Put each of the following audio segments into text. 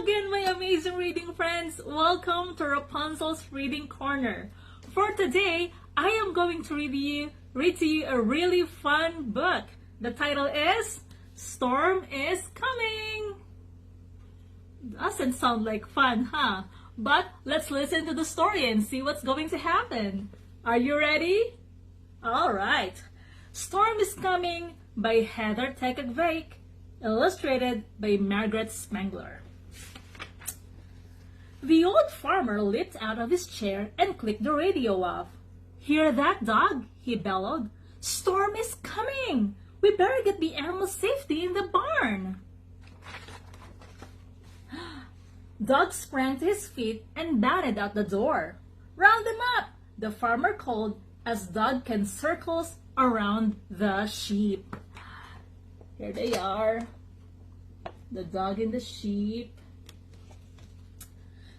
again, my amazing reading friends. Welcome to Rapunzel's Reading Corner. For today, I am going to read to you a really fun book. The title is Storm is Coming. Doesn't sound like fun, huh? But let's listen to the story and see what's going to happen. Are you ready? Alright. Storm is Coming by Heather Tekavec, illustrated by Margaret Spengler. The old farmer leaped out of his chair and clicked the radio off. "Hear that, dog?" he bellowed. "Storm is coming! We better get the animals safely in the barn." Dog sprang to his feet and bounded out the door. "Round them up!" the farmer called as Dog can circles around the sheep. Here they are, the dog and the sheep.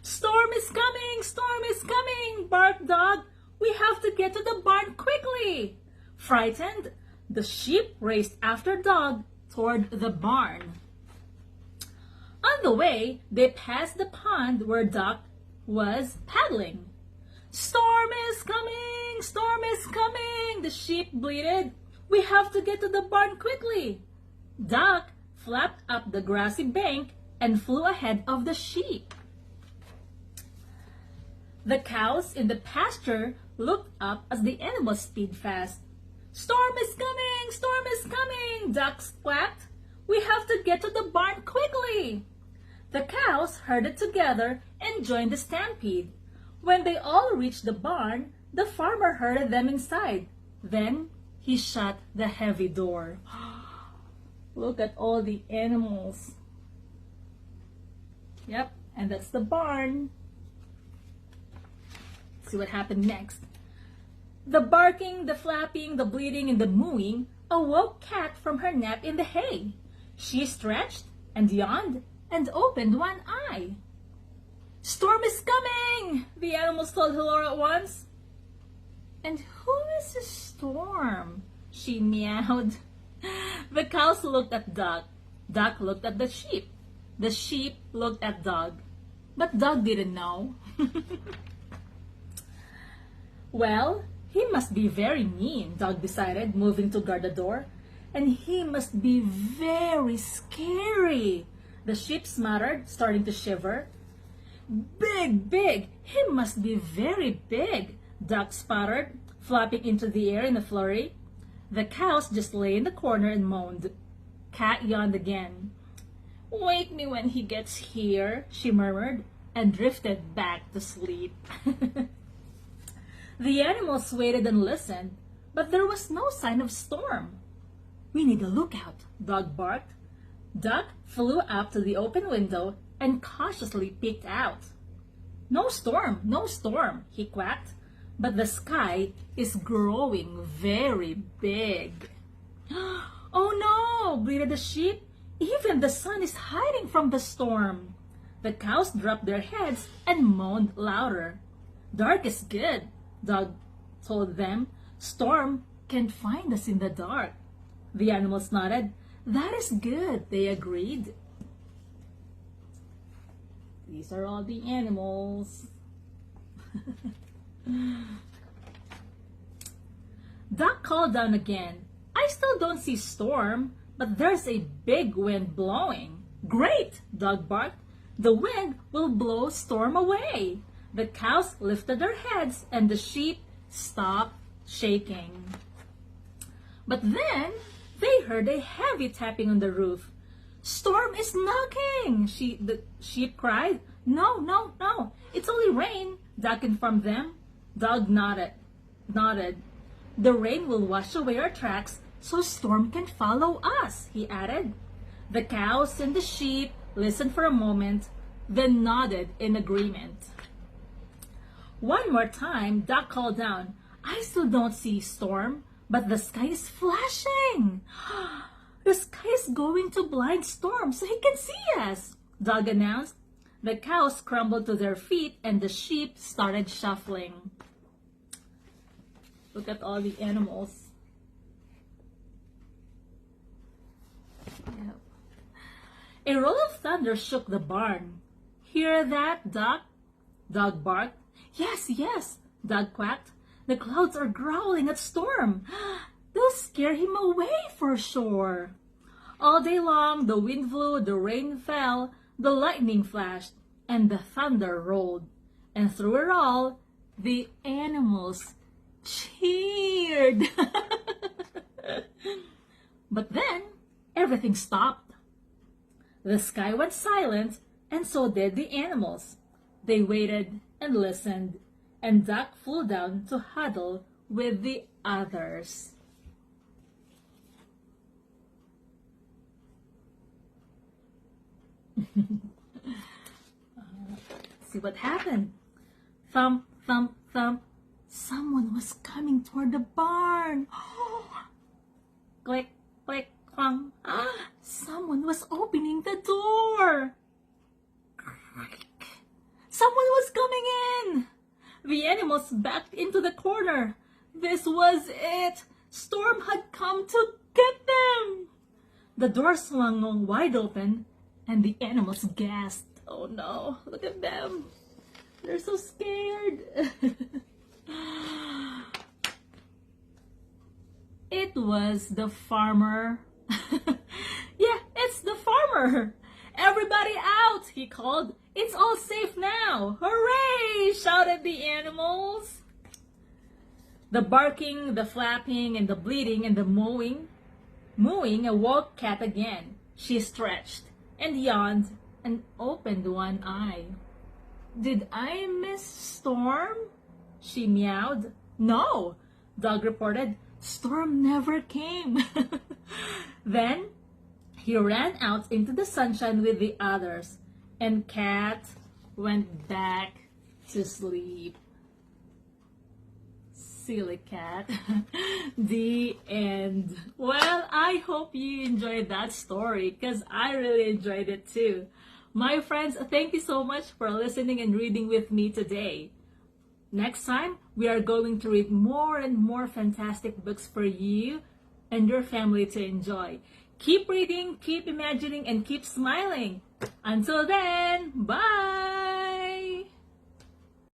"Storm is coming! Storm is coming!" barked Dog. "We have to get to the barn quickly!" Frightened, the sheep raced after Dog toward the barn. On the way, they passed the pond where Duck was paddling. "Storm is coming! Storm is coming!" the sheep bleated. "We have to get to the barn quickly!" Duck flapped up the grassy bank and flew ahead of the sheep. The cows in the pasture looked up as the animals sped fast. "Storm is coming! Storm is coming!" Duck squawked. "We have to get to the barn quickly!" The cows herded together and joined the stampede. When they all reached the barn, the farmer herded them inside. Then he shut the heavy door. Look at all the animals. Yep, and that's the barn. See what happened next. The barking, the flapping, the bleating, and the mooing awoke Cat from her nap in the hay. She stretched and yawned and opened one eye. "Storm is coming!" the animals told her at once. "And who is the storm?" she meowed. The cows looked at Duck. Duck looked at the sheep. The sheep looked at Dog. But Dog didn't know. Well, he must be very mean, Dog decided, moving to guard the door. And he must be very scary, the sheep muttered, starting to shiver. "Big, big! He must be very big," Duck sputtered, flapping into the air in a flurry. The cows just lay in the corner and moaned. Cat yawned again. "Wake me when he gets here," she murmured, and drifted back to sleep. The animals waited and listened, but there was no sign of storm. "We need a lookout," Dog barked. Duck flew up to the open window and cautiously peeked out. No storm," he quacked, "but the sky is growing very big." "Oh no," bleated the sheep. "Even the sun is hiding from the storm." The cows dropped their heads and moaned louder. "Dark is good," Dog told them. "Storm can't find us in the dark." The animals nodded. "That is good," they agreed. These are all the animals. Duck called down again. "I still don't see storm, but there's a big wind blowing." "Great," Dog barked. "The wind will blow storm away." The cows lifted their heads and the sheep stopped shaking. But then they heard a heavy tapping on the roof. "Storm is knocking!" the sheep cried. No, it's only rain," Duck informed them. Dog nodded. "The rain will wash away our tracks so storm can follow us," he added. The cows and the sheep listened for a moment, then nodded in agreement. One more time, Duck called down. "I still don't see storm, but the sky is flashing." "The sky is going to blind Storm so he can see us," Dog announced. The cows crumbled to their feet and the sheep started shuffling. Look at all the animals. Yep. A roll of thunder shook the barn. Hear that, Duck? Dog barked. Yes, yes, Duck quacked. The clouds are growling at Storm. They'll scare him away for sure. All day long, the wind blew, the rain fell, the lightning flashed, and the thunder rolled. And through it all, the animals cheered. But then, everything stopped. The sky went silent, and so did the animals. They waited and listened, and Duck flew down to huddle with the others. See what happened. Thump, thump, thump. Someone was coming toward the barn. Click, click, clunk. Someone was opening the door. Someone was coming in. The animals backed into the corner. This was it. Storm had come to get them. The door swung wide open, and the animals gasped. Oh no, look at them. They're so scared. It was the farmer. Yeah, it's the farmer. Everybody out, he called. It's all safe now. Hooray, shouted the animals. The barking, the flapping, and the bleating, and the mooing awoke Cat again. She stretched and yawned and opened one eye. Did I miss Storm? She meowed. No, Dog reported. Storm never came. Then he ran out into the sunshine with the others, and Cat went back to sleep. Silly cat. The end. Well, I hope you enjoyed that story because I really enjoyed it too. My friends, thank you so much for listening and reading with me today. Next time, we are going to read more and more fantastic books for you and your family to enjoy. Keep reading, keep imagining, and keep smiling. Until then, bye!